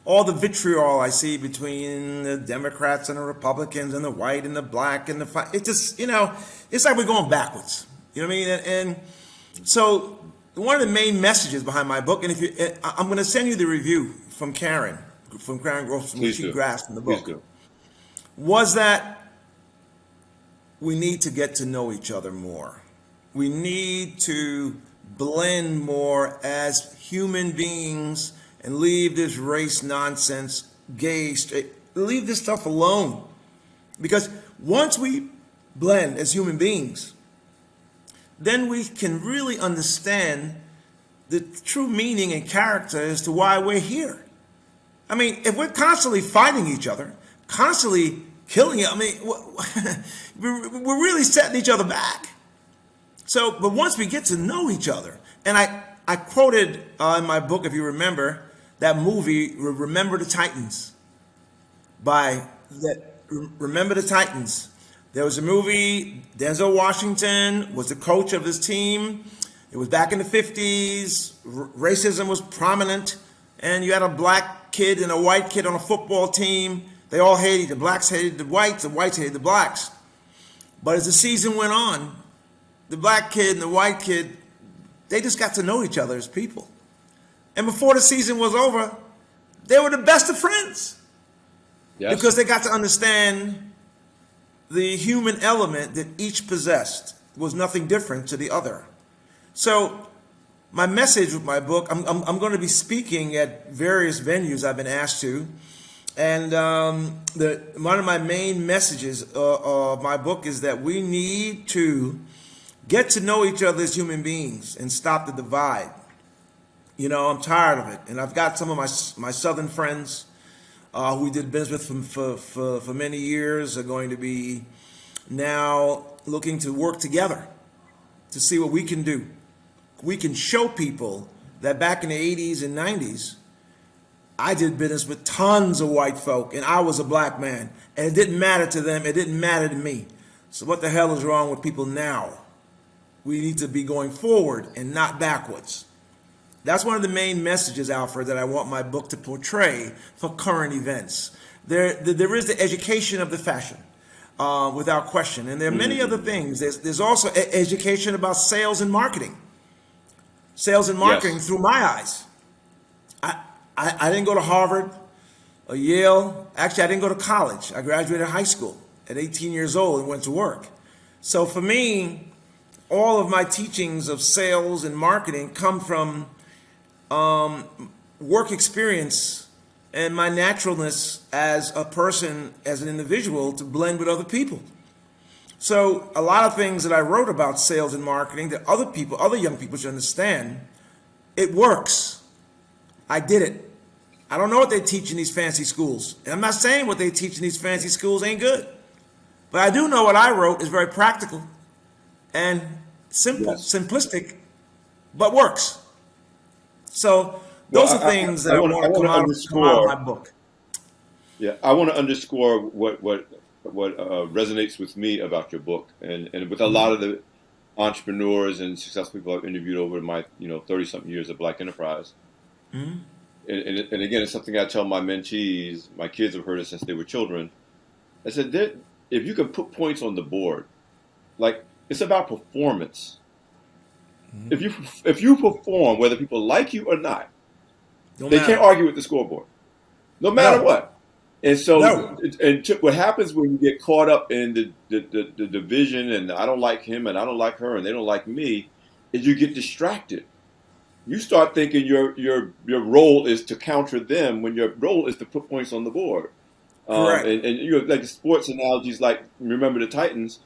All the vitriol I see between the Democrats and the Republicans and the white and the black and it just, it's like we're going backwards. You know what I mean? And so one of the main messages behind my book, and I'm going to send you the review from Karen Gross, from what please she do. grasped in the Please book, do. was that we need to get to know each other more. We need to blend more as human beings and leave this race nonsense, leave this stuff alone. Because once we blend as human beings, then we can really understand the true meaning and character as to why we're here. I mean, if we're constantly fighting each other, constantly killing it, I mean, we're really setting each other back. So, but once we get to know each other, And I quoted in my book, if you remember, that movie, Remember the Titans, Remember the Titans. There was a movie, Denzel Washington was the coach of this team. It was back in the 50s. Racism was prominent, and you had a black kid and a white kid on a football team. They all hated, the blacks hated the whites hated the blacks. But as the season went on, the black kid and the white kid, they just got to know each other as people. And before the season was over, they were the best of friends. Yes. Because they got to understand the human element that each possessed was nothing different to the other. So my message with my book, I'm going to be speaking at various venues I've been asked to. And one of my main messages of my book is that we need to get to know each other as human beings and stop the divide. You know, I'm tired of it. And I've got some of my Southern friends who we did business with for many years are going to be now looking to work together to see what we can do. We can show people that back in the 80s and 90s, I did business with tons of white folk, and I was a black man, and it didn't matter to them. It didn't matter to me. So what the hell is wrong with people now? We need to be going forward and not backwards. That's one of the main messages, Alfred, that I want my book to portray for current events. There is the education of the fashion, without question, and there are many other things. There's also education about sales and marketing. Sales and marketing through my eyes. I didn't go to Harvard or Yale. Actually, I didn't go to college. I graduated high school at 18 years old and went to work. So for me, all of my teachings of sales and marketing come from work experience and my naturalness as a person, as an individual, to blend with other people. So a lot of things that I wrote about sales and marketing that other young people should understand, it works. I did it. I don't know what they teach in these fancy schools. And I'm not saying what they teach in these fancy schools ain't good. But I do know what I wrote is very practical and simple, simplistic, but works. So those are things that I want to come out of my book. Yeah, I want to underscore what resonates with me about your book, and with a lot of the entrepreneurs and successful people I've interviewed over my 30-something years of Black Enterprise. Mm-hmm. And again, it's something I tell my mentees. My kids have heard it since they were children. I said, if you can put points on the board, like it's about performance. Mm-hmm. If you perform, whether people like you or not, they can't argue with the scoreboard, no matter what. And so, what happens when you get caught up in the division, and I don't like him, and I don't like her, and they don't like me, is you get distracted. You start thinking your role is to counter them when your role is to put points on the board. Correct. And like sports analogies, like Remember the Titans.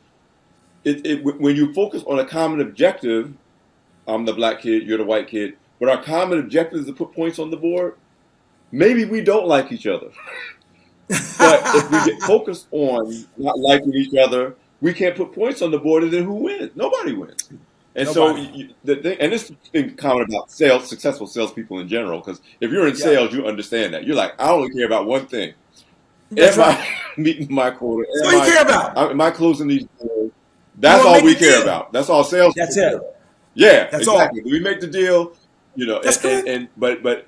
When you focus on a common objective, I'm the black kid, you're the white kid, but our common objective is to put points on the board. Maybe we don't like each other. But if we get focused on not liking each other, we can't put points on the board, and then who wins? Nobody wins. And Nobody. So, and this is common about successful salespeople in general, because if you're in sales, you understand that. You're like, I only care about one thing. That's am I meeting my quota? That's what you care about. Am I closing these deals? That's all we care about. That's all sales. That's it. Yeah, that's exactly. all. Do we make the deal? That's but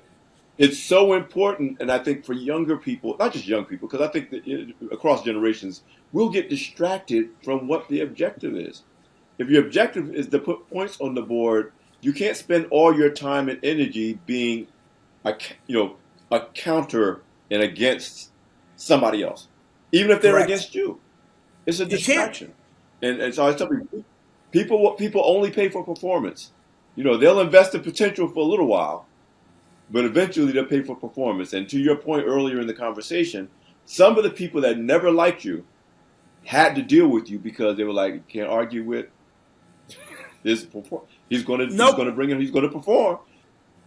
it's so important, and I think for younger people, not just young people, because I think that across generations, we'll get distracted from what the objective is. If your objective is to put points on the board, you can't spend all your time and energy being a counter and against somebody else, even if they're against you. It's a distraction. And so I tell people, people only pay for performance. They'll invest in potential for a little while, but eventually they'll pay for performance. And to your point earlier in the conversation, some of the people that never liked you had to deal with you because they were like, you can't argue with this. He's going to bring him. He's going to perform.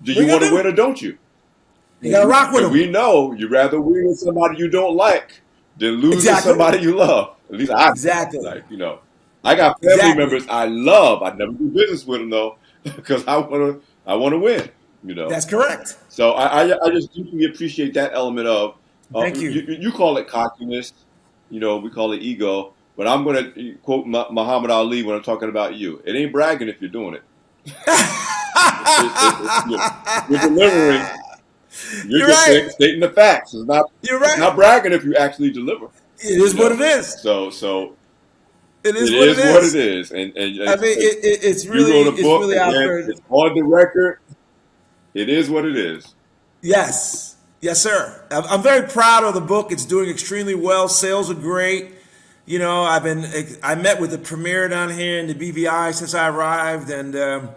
Do you want to win or don't you? You got to rock with him. We know you'd rather win with somebody you don't like than lose with somebody you love. At least I exactly. I got family members I love. I never do business with them though. because I want to win. You know. That's correct. So I just deeply appreciate that element of Thank you. you call it cockiness, we call it ego, but I'm going to quote Muhammad Ali when I'm talking about you. It ain't bragging if you're doing it. You're delivering. You're You're just right. stating the facts. You're It's right. not bragging if you actually deliver. It is what it is. So It it is what it is what it is. is, and I mean, you wrote a it's book really out again. there. It's on the record. It is what it is. Yes, yes, sir. I'm very proud of the book. It's doing extremely well. Sales are great. You know, I met with the premiere down here in the BVI since I arrived, and they're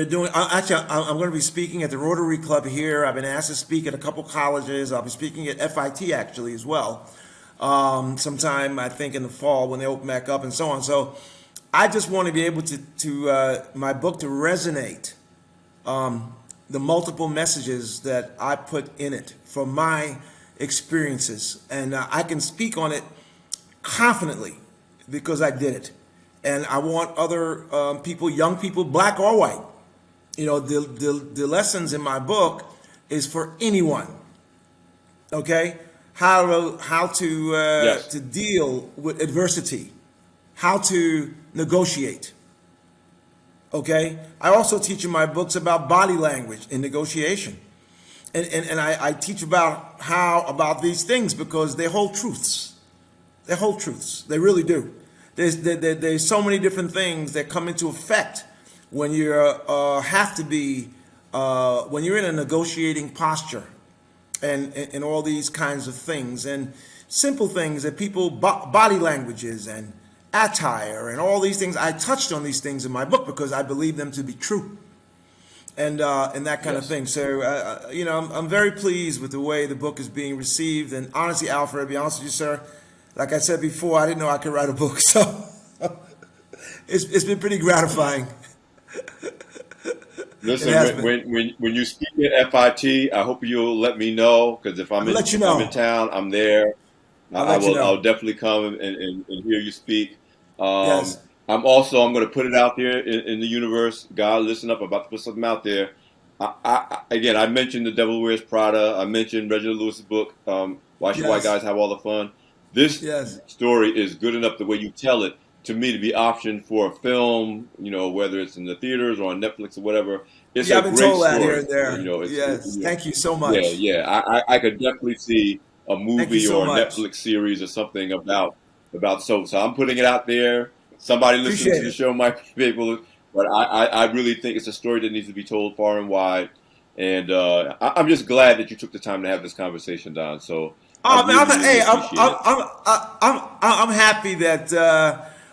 doing. Actually, I'm going to be speaking at the Rotary Club here. I've been asked to speak at a couple colleges. I'll be speaking at FIT actually as well. Sometime I think in the fall when they open back up and so on. So I just want to be able to my book to resonate the multiple messages that I put in it from my experiences, and I can speak on it confidently because I did it. And I want other people, young people, black or white. You know, the lessons in my book is for anyone. Okay, how Yes. to deal with adversity, how to negotiate. Okay, I also teach in my books about body language in negotiation, and I teach about these things because they hold truths. They hold truths. They really do. There's so many different things that come into effect when you have to be when you're in a negotiating posture, and all these kinds of things and simple things that people body languages and attire and all these things. I touched on these things in my book because I believe them to be true, and that kind of Yes. thing. So I'm very pleased with the way the book is being received. And honestly, Alfred, to be honest with you, sir, like I said before, I didn't know I could write a book, so it's been pretty gratifying. It Listen, has been. when you speak at FIT, I hope you'll let me know because I'll let you if I'm in know. town, I'm there. I'll let you I'll know. definitely come and hear you speak. Um, Yes. I'm going to put it out there in the universe. God, listen up! I'm about to put something out there. Again, I mentioned the Devil Wears Prada. I mentioned Reginald Lewis's book. Why should white Yes. guys have all the fun? This Yes. story is good enough the way you tell it to me to be optioned for a film. Whether it's in the theaters or on Netflix or whatever. It's Yeah, a I've been great told that here story. and there. Yes. Thank you so Yeah, much. yeah. I could definitely see a Thank you movie so or a much. Netflix series or something about soap. So I'm putting it out there. Somebody listening to Appreciate the it. show might be able, but I really think it's a story that needs to be told far and wide. And I'm just glad that you took the time to have this conversation, Don. So I Oh man, really, really hey, appreciate it. I'm happy that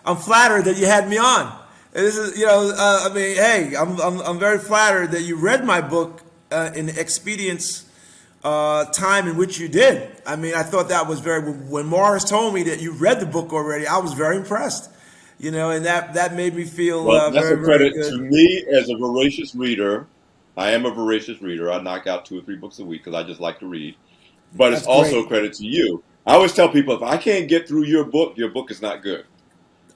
I'm flattered that you had me on. And this is, I mean, hey, I'm very flattered that you read my book in the expedience time in which you did. I mean, I thought that was when Morris told me that you read the book already, I was very impressed. And that made me feel Well, that's very, a very credit to good. me as a voracious reader. I am a voracious reader. I knock out 2 or 3 books a week because I just like to read. But it's That's also great. a credit to you. I always tell people if I can't get through your book is not good.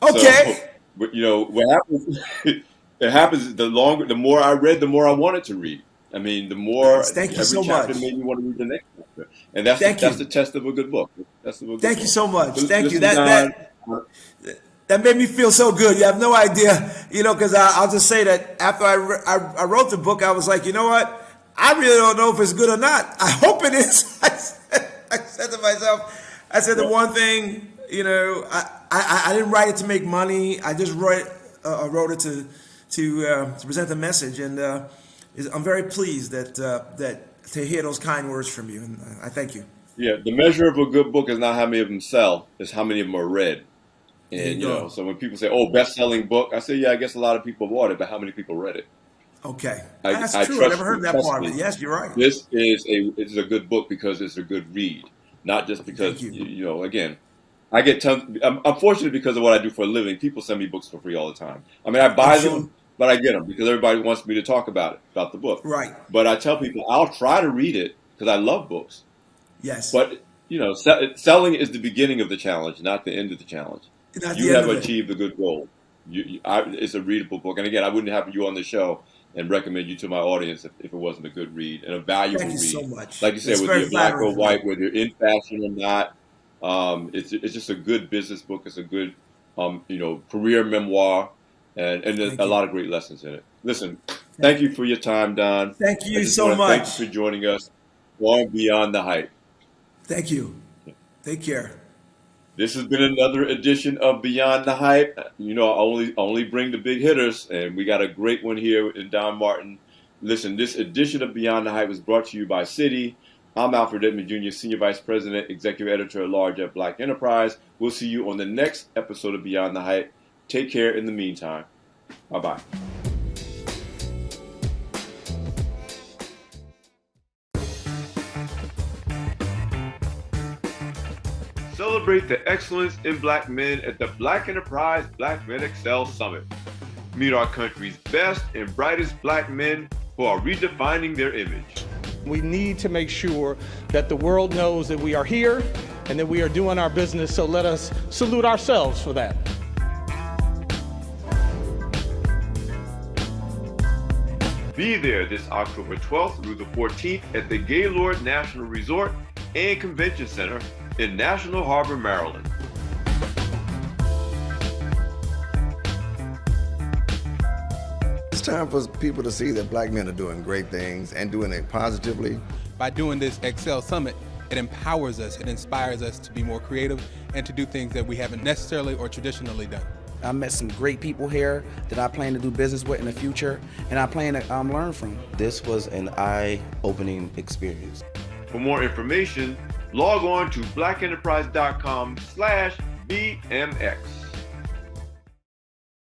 So, Okay. but what happens? It happens. The more I read, the more I wanted to read. I mean, the more Thank you every so chapter much. made me want to read the next chapter, and that's Thank that's you. the test of a good book. That's of a good Thank you book. so much. So Thank you. listen, Don. That made me feel so good. You have no idea, because I'll just say that after I wrote the book, I was like, you know what? I really don't know if it's good or not. I hope it is. I said to myself, I said the Well, one thing, I didn't write it to make money. I just wrote it to present the message, and I'm very pleased that to hear those kind words from you, and I thank you. yeah, the measure of a good book is not how many of them sell; it's how many of them are read. There you And go. so when people say, "Oh, best-selling book," I say, "Yeah, I guess a lot of people bought it, but how many people read it?" Okay, that's I true. I never trust heard me. that Trust part of it. me. Yes, you're right. This is a good book because it's a good read, not just Thank because you. Again, I get tons. I'm fortunate because of what I do for a living. People send me books for free all the time. I mean, I I'm buy sure. them, but I get them because everybody wants me to talk about the book. Right. But I tell people I'll try to read it because I love books. Yes. But selling is the beginning of the challenge, not the end of the challenge. Not You the end have of it. achieved a good goal. It's a readable book. And again, I wouldn't have you on the show and recommend you to my audience if it wasn't a good read and a valuable Thank you read. so much. Like you said, That's whether very you're black or flattering. white, whether you're in fashion or not, it's just a good business book. It's a good, career memoir, and there's Thank a you. lot of great lessons in it. Listen, thank you for your time, Don. Thank I you just so want to thank much. you for joining us on Beyond the Hype. Thank you. Take care. This has been another edition of Beyond the Hype. I only bring the big hitters, and we got a great one here in Don Martin. Listen, this edition of Beyond the Hype was brought to you by Citi. I'm Alfred Edmond Jr., Senior Vice President, Executive Editor at Large at Black Enterprise. We'll see you on the next episode of Beyond the Hype. Take care in the meantime. Bye-bye. Celebrate the excellence in black men at the Black Enterprise Black Men Excel Summit. Meet our country's best and brightest black men who are redefining their image. We need to make sure that the world knows that we are here and that we are doing our business, so let us salute ourselves for that. Be there this October 12th through the 14th at the Gaylord National Resort and Convention Center in National Harbor, Maryland. It's time for people to see that black men are doing great things and doing it positively. By doing this Excel Summit, it empowers us, it inspires us to be more creative and to do things that we haven't necessarily or traditionally done. I met some great people here that I plan to do business with in the future, and I plan to learn from. This was an eye-opening experience. For more information, log on to blackenterprise.com/BMX.